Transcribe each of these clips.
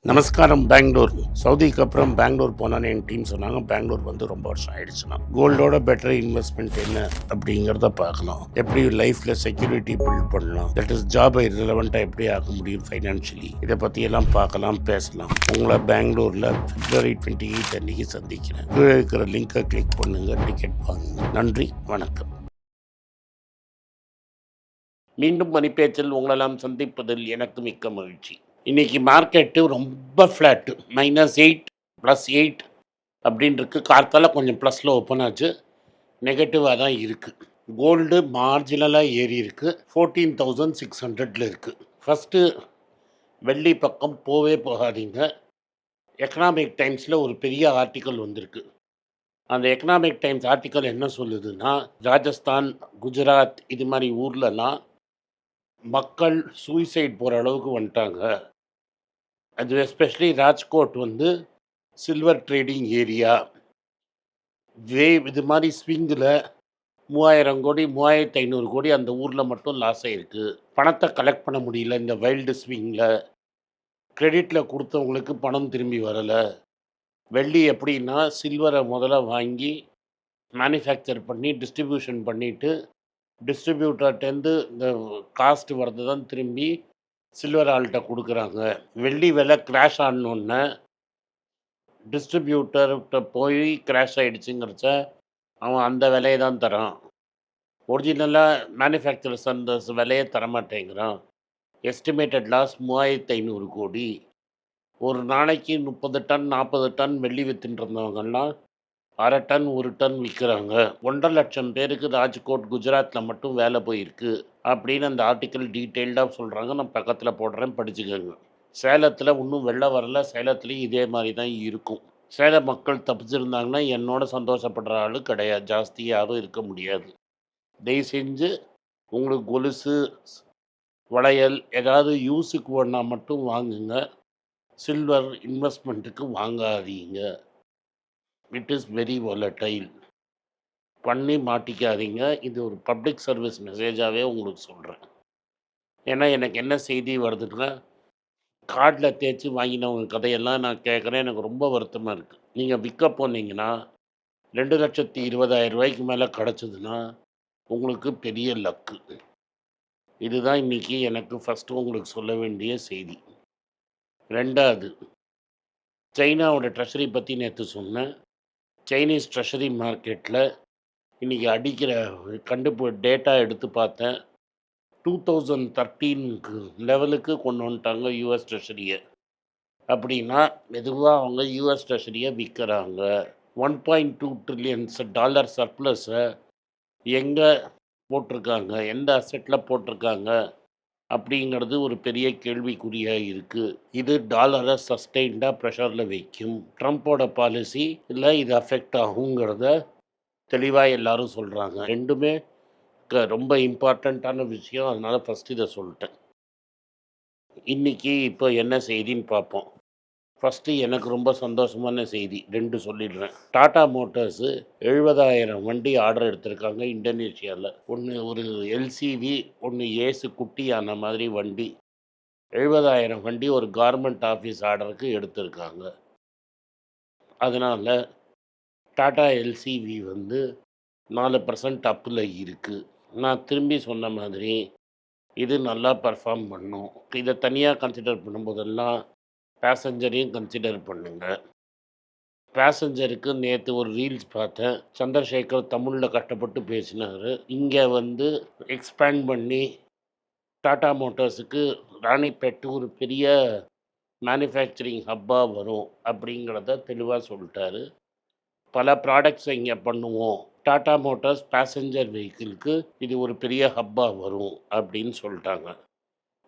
நமஸ்காரம். பெங்களூர். சவுதிக்கு அப்புறம் பெங்களூர் போனான்னு என் டீம் சொன்னாங்க. பெங்களூர் வந்து ரொம்ப வருஷம் ஆயிடுச்சுன்னா கோல்டோட பெட்டர் இன்வெஸ்ட்மெண்ட் என்ன அப்படிங்கிறத பார்க்கலாம். எப்படி லைஃப்பில் செக்யூரிட்டி பில்ட் பண்ணலாம், தட் இஸ் ஜாபை ரிலவெண்ட்டாக எப்படி ஆக முடியும் ஃபைனான்ஷியலி, இதை பற்றியெல்லாம் பார்க்கலாம், பேசலாம். உங்களை பெங்களூரில் February 28 அன்றைக்கி சந்திக்கிறேன். கீழே இருக்கிற லிங்கை கிளிக் பண்ணுங்கள், டிக்கெட் வாங்குங்க. நன்றி, வணக்கம். மீண்டும் மணிப்பேச்சில் உங்களெல்லாம் சந்திப்பதில் எனக்கு மிக்க மகிழ்ச்சி. இன்றைக்கி மார்க்கெட்டு ரொம்ப ஃப்ளாட்டு, -8 +8 அப்படின்னு இருக்குது. கார்த்தால கொஞ்சம் ப்ளஸில் ஓப்பன் ஆச்சு, நெகட்டிவாக தான் இருக்குது. கோல்டு மார்ஜினலாக ஏறி இருக்குது, 14,600 இருக்குது. ஃபஸ்ட்டு வெள்ளி பக்கம் போகாதீங்க. எக்கனாமிக் டைம்ஸில் ஒரு பெரிய ஆர்டிக்கல் வந்திருக்கு. அந்த எக்கனாமிக் டைம்ஸ் ஆர்டிக்கல் என்ன சொல்லுதுன்னா, ராஜஸ்தான், குஜராத் இது மாதிரி ஊர்லலாம் மக்கள் சூசைட் போகிற அளவுக்கு வந்துட்டாங்க. அது எஸ்பெஷலி ராஜ்கோட் வந்து சில்வர் ட்ரேடிங் ஏரியா. இது மாதிரி ஸ்விங்கில் 3000 கோடி 3500 கோடி அந்த ஊரில் மட்டும் லாஸ் ஆகிருக்கு. பணத்தை கலெக்ட் பண்ண முடியல இந்த வைல்டு ஸ்விங்கில். கிரெடிட்டில் கொடுத்தவங்களுக்கு பணம் திரும்பி வரலை. வெள்ளி எப்படின்னா, சில்வரை முதல்ல வாங்கி மேனுஃபேக்சர் பண்ணி டிஸ்ட்ரிபியூஷன் பண்ணிவிட்டு டிஸ்ட்ரிபியூட்டர்கிட்டேருந்து இந்த காஸ்ட் வரது தான் திரும்பி சில்வர் ஆள்கிட்ட கொடுக்குறாங்க. வெள்ளி விலை கிராஷ் ஆனோடனே டிஸ்ட்ரிபியூட்டர்கிட்ட போய் கிராஷ் ஆகிடுச்சுங்கிறச்ச அவன் அந்த விலையை தான் தரான். ஒரிஜினலாக மேனுஃபேக்சரர்ஸ் அந்த விலையை தரமாட்டேங்கிறான். எஸ்டிமேட்டட் லாஸ் 3500 கோடி. ஒரு நாளைக்கு 30 டன் 40 டன் வெள்ளி வித்துட்டு இருந்தவங்கெல்லாம் 1/2 டன் 1 டன் விற்கிறாங்க. 1.5 லட்சம் பேருக்கு ராஜ்கோட் குஜராத்தில் மட்டும் வேலை போயிருக்கு அப்படின்னு அந்த ஆர்டிக்கல் டீட்டெயில்டாக சொல்கிறாங்க. நான் பக்கத்தில் போடுறேன், படிச்சுக்கோங்க. சேலத்தில் இன்னும் வெள்ளம் வரல, சேலத்துலேயும் இதே மாதிரி தான் இருக்கும். சேலம் மக்கள் தப்பிச்சிருந்தாங்கன்னா என்னோட சந்தோஷப்படுற ஆள் கிடையாது, ஜாஸ்தி யாரும் இருக்க முடியாது. தயவு செஞ்சு உங்களுக்கு கொலுசு வளையல் ஏதாவது யூஸுக்கு வேணா மட்டும் வாங்குங்க. சில்வர் இன்வெஸ்ட்மெண்ட்டுக்கு வாங்காதீங்க. It is very volatile. பண்ணி மாட்டிக்காதீங்க. இது ஒரு பப்ளிக் சர்வீஸ் மெசேஜாகவே உங்களுக்கு சொல்கிறேன். ஏன்னா எனக்கு என்ன செய்தி வருதுன்னா, கார்டில் தேய்ச்சி வாங்கினவங்க கதையெல்லாம் நான் கேட்குறேன். எனக்கு ரொம்ப வருத்தமாக இருக்குது. நீங்கள் விற்க போனீங்கன்னா 2,20,000 ரூபாய்க்கு மேலே கிடச்சிதுன்னா உங்களுக்கு பெரிய லக்கு. இதுதான் இன்றைக்கி எனக்கு ஃபஸ்ட்டு உங்களுக்கு சொல்ல வேண்டிய செய்தி. 2வது, சைனாவோட ட்ரெஷரி பற்றி நேற்று சொன்னேன். சைனீஸ் ட்ரெஷரி மார்க்கெட்டில் இன்றைக்கி அடிக்கிற டேட்டா எடுத்து பார்த்தேன். 2013 லெவலுக்கு கொண்டு வந்துட்டாங்க யூஎஸ் ட்ரெஷரியை. அப்படின்னா மெதுவாக அவங்க யூஎஸ் ட்ரெஷரியை விற்கிறாங்க. $1.2 ட்ரில்லியன்ஸ் சர்ப்ளஸை எங்கே போட்டிருக்காங்க, எந்த அசெட்டில் போட்டிருக்காங்க அப்படிங்கிறது ஒரு பெரிய கேள்விக்குறியாக இருக்குது. இது டாலரை சஸ்டெயின்டாக ப்ரெஷரில் வைக்கும். ட்ரம்ப்போட பாலிசி இல்லை இது அஃபெக்ட் ஆகுங்கிறத தெளிவாக எல்லாரும் சொல்கிறாங்க. ரெண்டுமே ரொம்ப இம்பார்ட்டண்ட்டான விஷயம். அதனால் ஃபஸ்ட்டு இதை சொல்லிட்டேன். இன்றைக்கி இப்போ என்ன செய்தின்னு பார்ப்போம். ஃபஸ்ட்டு எனக்கு ரொம்ப சந்தோஷமான செய்தி 2 சொல்லிடுறேன். டாடா மோட்டார்ஸு 70,000 வண்டி ஆர்டர் எடுத்திருக்காங்க இந்தோனேஷியாவில். ஒன்று ஒரு எல்சிவி, ஒன்று ஏசு குட்டியான மாதிரி வண்டி. 70,000 வண்டி ஒரு கார்மெண்ட் ஆஃபீஸ் ஆர்டருக்கு எடுத்திருக்காங்க. அதனால் டாடா எல்சிவி வந்து 4% அப்பில் இருக்குது. நான் திரும்பி சொன்ன மாதிரி இது நல்லா பர்ஃபார்ம் பண்ணும். இதை தனியாக கன்சிடர் பண்ணும்போதெல்லாம் பேசஞ்சரையும் கன்சிடர் பண்ணுங்கள். பேசஞ்சருக்கு நேற்று ஒரு ரீல்ஸ் பார்த்தேன். சந்திரசேகர் தமிழில் கஷ்டப்பட்டு பேசினார். இங்கே வந்து எக்ஸ்பேண்ட் பண்ணி டாடா மோட்டார்ஸுக்கு ராணிப்பேட்டு ஒரு பெரிய மேனுஃபேக்சரிங் ஹப்பாக வரும் அப்படிங்கிறத தெளிவாக சொல்லிட்டாரு. பல ப்ராடக்ட்ஸை இங்கே பண்ணுவோம். டாடா மோட்டார்ஸ் பேசஞ்சர் வெஹிக்கிளுக்கு இது ஒரு பெரிய ஹப்பாக வரும் அப்படின்னு சொல்லிட்டாங்க.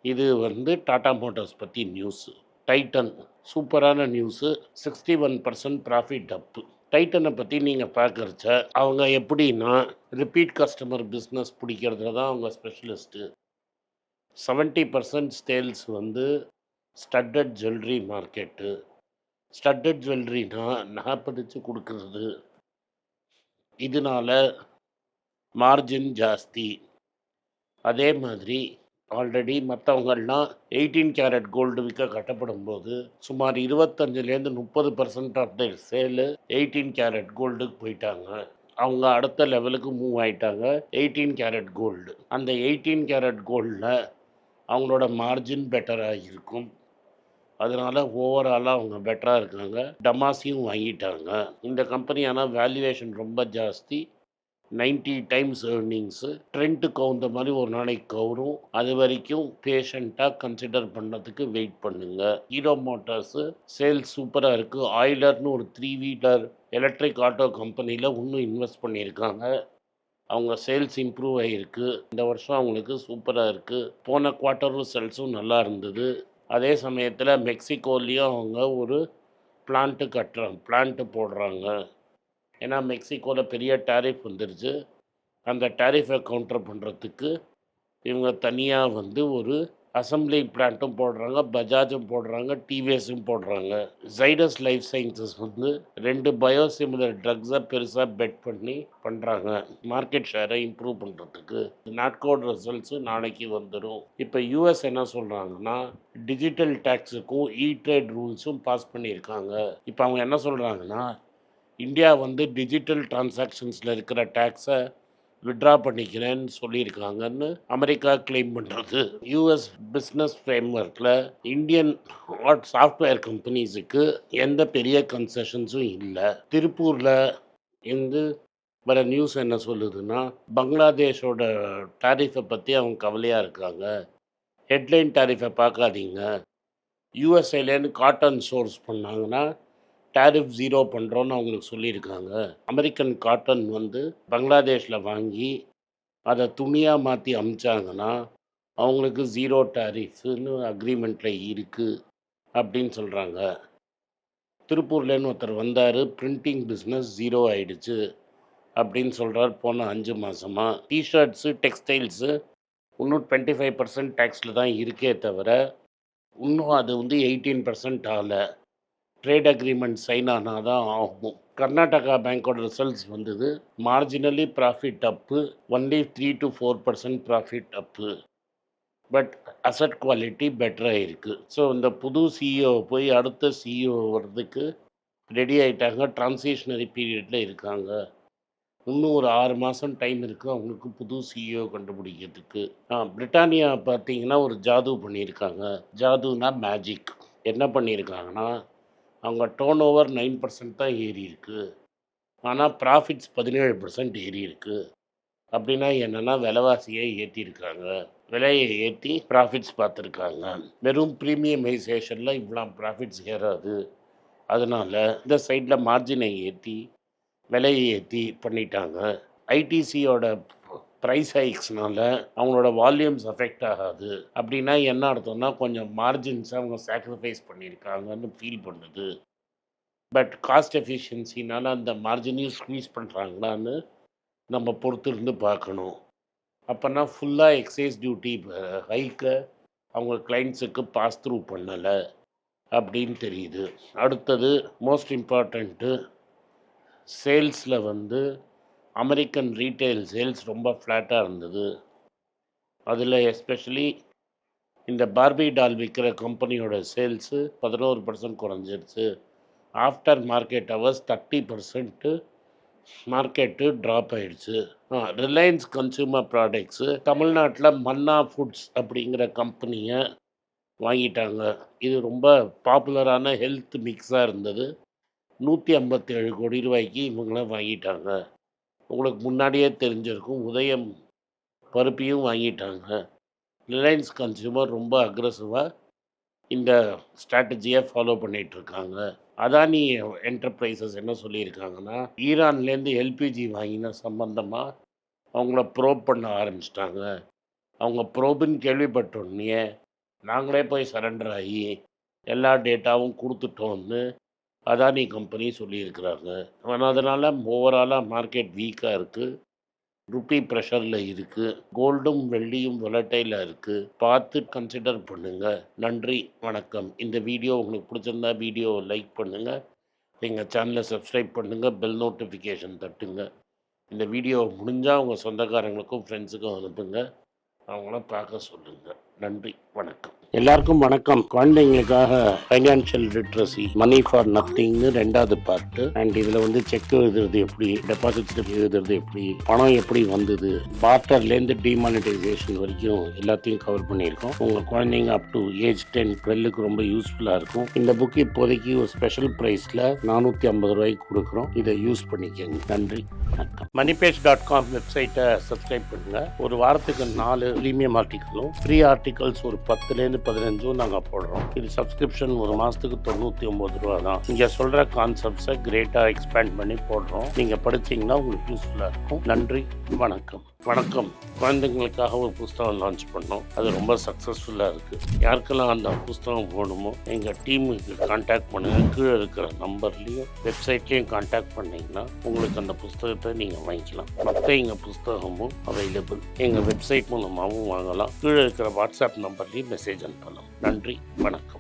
இது வந்து டாடா மோட்டார்ஸ் பற்றி நியூஸு. டைட்டன் சூப்பரான நியூஸு. 61% ப்ராஃபிட் அப்பு. டைட்டனை பற்றி நீங்கள் பார்க்குறச்ச அவங்க எப்படின்னா ரிப்பீட் கஸ்டமர் பிஸ்னஸ் பிடிக்கிறதுல தான் அவங்க ஸ்பெஷலிஸ்ட்டு. 70% சேல்ஸ் வந்து ஸ்டட்டட் ஜுவல்லரி மார்க்கெட்டு. ஸ்டட்டட் ஜுவல்லரினா நகைப்பதிச்சு கொடுக்கறது. இதனால் மார்ஜின் ஜாஸ்தி. அதே மாதிரி ஆல்ரெடி மற்றவங்கள்லாம் 18 கேரட் கோல்டு விற்க கட்டப்படும்போது சுமார் 25லேருந்து 30% ஆஃப் த சேலு 18 கேரட் கோல்டுக்கு போயிட்டாங்க. அவங்க அடுத்த லெவலுக்கு மூவ் ஆயிட்டாங்க. 18 கேரட் கோல்டு. அந்த 18 கேரட் கோல்டில் அவங்களோட மார்ஜின் பெட்டராக இருக்கும். அதனால ஓவராலாக அவங்க பெட்டராக இருக்காங்க. டமாசியும் வாங்கிட்டாங்க. இந்த கம்பெனி ஆனால் வேல்யூவேஷன் ரொம்ப ஜாஸ்தி. 90 டைம்ஸ் ஏர்னிங்ஸு. ட்ரெண்ட்டு கவுந்த மாதிரி ஒரு நாளைக்கு கவரும். அது வரைக்கும் பேஷண்ட்டாக கன்சிடர் பண்ணதுக்கு வெயிட் பண்ணுங்க. ஹீரோ மோட்டார்ஸு சேல்ஸ் சூப்பராக இருக்குது. ஆயிலர்னு ஒரு 3 வீலர் எலக்ட்ரிக் ஆட்டோ கம்பெனியில் இன்னும் இன்வெஸ்ட் பண்ணியிருக்காங்க. அவங்க சேல்ஸ் இம்ப்ரூவ் ஆகிருக்கு. இந்த வருஷம் அவங்களுக்கு சூப்பராக இருக்குது. போன குவார்ட்டரும் சேல்ஸும் நல்லா இருந்தது. அதே சமயத்தில் மெக்சிகோலேயும் அவங்க ஒரு பிளான்ட்டு போடுறாங்க. ஏன்னா மெக்சிகோவில் பெரிய டேரிஃப் வந்துருச்சு. அந்த டேரிஃபை கவுண்டர் பண்ணுறதுக்கு இவங்க தனியாக வந்து ஒரு அசம்பிளி பிளான்ட்டும் போடுறாங்க, பஜாஜும் போடுறாங்க, டிவிஎஸும் போடுறாங்க. ஜைடஸ் லைஃப் சயின்சஸ் வந்து 2 பயோசிமிலர் ட்ரக்ஸை பெருசாக பெட் பண்ணி பண்ணுறாங்க மார்க்கெட் ஷேரை இம்ப்ரூவ் பண்ணுறதுக்கு. நாட்கோட் ரிசல்ட்ஸு நாளைக்கு வந்துடும். இப்போ யூஎஸ் என்ன சொல்கிறாங்கன்னா டிஜிட்டல் டேக்ஸுக்கும் ட்ரேட் ரூல்ஸும் பாஸ் பண்ணியிருக்காங்க. இப்போ அவங்க என்ன சொல்கிறாங்கன்னா இந்தியா வந்து டிஜிட்டல் டிரான்சாக்ஷன்ஸில் இருக்கிற டேக்ஸை விட்ரா பண்ணிக்கிறேன்னு சொல்லியிருக்காங்கன்னு அமெரிக்கா கிளைம் பண்ணுறது. யூஎஸ் பிஸ்னஸ் ஃப்ரேம்ஒர்க்கில் இந்தியன் சாஃப்ட்வேர் கம்பெனிஸுக்கு எந்த பெரிய கன்செஷன்ஸும் இல்லை. திருப்பூரில் இருந்து வர நியூஸ் என்ன சொல்லுதுன்னா பங்களாதேஷோட டேரிஃபை பற்றி அவங்க கவலையாக இருக்காங்க. ஹெட்லைன் டேரிஃபை பார்க்காதீங்க. யூஎஸ்ஏலேருந்து காட்டன் சோர்ஸ் பண்ணாங்கன்னா டேரிஃப் 0 பண்ணுறோன்னு அவங்களுக்கு சொல்லியிருக்காங்க. அமெரிக்கன் காட்டன் வந்து பங்களாதேஷில் வாங்கி அதை துணியாக மாற்றி அமிச்சாங்கன்னா அவங்களுக்கு 0 டேரிஃப்னு அக்ரிமெண்ட்டில் இருக்குது அப்படின்னு சொல்கிறாங்க. திருப்பூர்லேருந்து ஒருத்தர் வந்தார், பிரிண்டிங் பிஸ்னஸ் 0 ஆயிடுச்சு அப்படின்னு சொல்கிறார். போன 5 மாதமாக டிஷர்ட்ஸு டெக்ஸ்டைல்ஸு இன்னும் 25% டேக்ஸில் தான் இருக்கே தவிர இன்னும் அது வந்து 18% ஆகலை. ட்ரேட் அக்ரிமெண்ட் சைன் ஆனால் தான் ஆகும். கர்நாடகா பேங்க்கோட ரிசல்ட்ஸ் வந்தது. Marginally profit up, only 3 to 4% profit up. But asset quality பெட்டராக இருக்குது. ஸோ இந்த புது சிஇஓ போய் அடுத்த சிஇஓ வர்றதுக்கு ரெடி ஆகிட்டாங்க. ட்ரான்சிஷனரி பீரியடில் இருக்காங்க. இன்னும் ஒரு 6 மாதம் டைம் இருக்குது அவங்களுக்கு புது சிஇஓ கண்டுபிடிக்கிறதுக்கு. பிரிட்டானியா பார்த்தீங்கன்னா ஒரு ஜாது பண்ணியிருக்காங்க. ஜாதுனா மேஜிக். என்ன பண்ணியிருக்காங்கன்னா அவங்க டோன் ஓவர் 9% தான் ஏறி இருக்குது. ஆனால் ப்ராஃபிட்ஸ் 17% ஏறி இருக்குது. அப்படின்னா என்னென்னா விலைவாசியை ஏற்றிருக்காங்க. விலையை ஏற்றி ப்ராஃபிட்ஸ் பார்த்துருக்காங்க. வெறும் ப்ரீமியமைசேஷனில் இவ்வளோ ப்ராஃபிட்ஸ் ஏறாது. அதனால் இந்த சைடில் மார்ஜினை ஏற்றி விலையை ஏற்றி பண்ணிட்டாங்க. ஐடிசியோட ப்ரைஸ் ஹைக்ஸ்னால அவங்களோட வால்யூம்ஸ் அஃபெக்ட் ஆகாது. அப்படின்னா என்ன அர்த்தம்னா கொஞ்சம் மார்ஜின்ஸை அவங்க சாக்ரிஃபைஸ் பண்ணியிருக்காங்கன்னு ஃபீல் பண்ணுது. பட் காஸ்ட் எஃபிஷியன்சினால் அந்த மார்ஜினையும் ஸ்க்வீஸ் பண்ணுறாங்களான்னு நம்ம பொறுத்து இருந்து பார்க்கணும். அப்போனா ஃபுல்லாக எக்ஸைஸ் டியூட்டி ஹைக்கை அவங்க கிளைண்ட்ஸுக்கு பாஸ் த்ரூ பண்ணலை அப்படின்னு தெரியுது. அடுத்தது மோஸ்ட் இம்பார்ட்டண்ட்டு சேல்ஸில் வந்து அமெரிக்கன் ரீட்டைல் சேல்ஸ் ரொம்ப ஃப்ளாட்டாக இருந்தது. அதில் எஸ்பெஷலி இந்த பார்பி டால் விற்கிற கம்பெனியோட சேல்ஸு 11% குறைஞ்சிருச்சு. After market hours 30% market drop ஆகிடுச்சு. ரிலையன்ஸ் கன்சூமர் ப்ராடக்ட்ஸு தமிழ்நாட்டில் மன்னா ஃபுட்ஸ் அப்படிங்கிற கம்பெனியை வாங்கிட்டாங்க. இது ரொம்ப பாப்புலரான ஹெல்த் மிக்ஸாக இருந்தது. 157 கோடி ரூபாய்க்கு இவங்களாம் வாங்கிட்டாங்க. உங்களுக்கு முன்னாடியே தெரிஞ்சிருக்கும், உதயம் பருப்பியும் வாங்கிட்டாங்க. ரிலையன்ஸ் கன்சூமர் ரொம்ப அக்ரெசிவாக இந்த ஸ்ட்ராட்டஜியை ஃபாலோ பண்ணிகிட்ருக்காங்க. அதானி என்டர்பிரைசஸ் என்ன சொல்லியிருக்காங்கன்னா ஈரான்லேருந்து எல்பிஜி வாங்கின சம்பந்தமாக அவங்கள ப்ரோப் பண்ண ஆரம்பிச்சிட்டாங்க. அவங்க ப்ரோபுன்னு கேள்விப்பட்டோன்னே நாங்களே போய் சரண்டர் ஆகி எல்லா டேட்டாவும் கொடுத்துட்டோம்னு அதானி கம்பெனி சொல்லியிருக்கிறாங்க. ஆனால் அதனால் ஓவராலாக மார்க்கெட் வீக்காக இருக்குது. ருப்பி ப்ரெஷரில் இருக்குது. கோல்டும் வெள்ளியும் வொலட்டைலாக இருக்குது. பார்த்து கன்சிடர் பண்ணுங்கள். நன்றி, வணக்கம். இந்த வீடியோ உங்களுக்கு பிடிச்சிருந்தா வீடியோவை லைக் பண்ணுங்கள். எங்கள் சேனலை சப்ஸ்கிரைப் பண்ணுங்கள். பெல் நோட்டிஃபிகேஷன் தட்டுங்க. இந்த வீடியோ முடிஞ்சால் உங்கள் சொந்தக்காரங்களுக்கும் ஃப்ரெண்ட்ஸுக்கும் அனுப்புங்க. அவங்கள பார்க்க சொல்லுங்க. நன்றி, வணக்கம். எல்லாருக்கும் வணக்கம். குழந்தைங்களுக்காக ஃபைனான்ஷியல் லிட்ரஸி மணி ஃபார் நத்திங்னு 2வது பார்ட்டு. அண்ட் இதில் செக் எழுதுறது எப்படி, டெபாசிட் ஸ்லிப் எழுதுறது எப்படி, பணம் எப்படி வந்தது, பார்ட்டர்லேருந்து டிமானிட்டைசேஷன் வரைக்கும் எல்லாத்தையும் கவர் பண்ணியிருக்கோம். உங்கள் குழந்தைங்க அப் டு ஏஜ் 10-12க்கு ரொம்ப யூஸ்ஃபுல்லாக இருக்கும். இந்த புக் இப்போதைக்கு ஒரு ஸ்பெஷல் ப்ரைஸில் 450 ரூபாய்க்கு கொடுக்குறோம். இதை யூஸ் பண்ணிக்கங்க. நன்றி, வணக்கம். moneypage.com வெப்சைட்டை சப்ஸ்கிரைப் பண்ணுங்க. ஒரு வாரத்துக்கு 4 ப்ரீமியம் ஆர்டிக்கலும் ஃப்ரீ ஆர்டிகல்ஸ் ஒரு 10லேருந்து 15 நாங்கள் போடுறோம். இது சப்ஸ்கிரிப்ஷன் ஒரு மாதத்துக்கு 99 ரூபா தான். இங்கே சொல்கிற கான்செப்ட்ஸை கிரேட்டாக எக்ஸ்பேண்ட் பண்ணி போடுறோம். நீங்கள் படிச்சிங்கன்னா உங்களுக்கு யூஸ்ஃபுல்லாக இருக்கும். நன்றி, வணக்கம். வணக்கம். குழந்தைங்களுக்காக ஒரு புஸ்தகம் லான்ச் பண்ணோம். அது ரொம்ப சக்ஸஸ்ஃபுல்லாக இருக்குது. யாருக்கெல்லாம் அந்த புஸ்தகம் போகணுமோ எங்கள் டீமுக்கு கான்டாக்ட் பண்ணுங்கள். கீழே இருக்கிற நம்பர்லேயும் வெப்சைட்லேயும் கான்டாக்ட் பண்ணிங்கன்னா உங்களுக்கு அந்த புஸ்தகத்தை நீங்கள் வாங்கிக்கலாம். மற்ற எங்கள் புஸ்தகமும் அவைலபிள். எங்கள் வெப்சைட் மூலமாகவும் வாங்கலாம். கீழே இருக்கிற வாட்ஸ்அப் நம்பர்லேயும் மெசேஜ் அனுப்பலாம். நன்றி, வணக்கம்.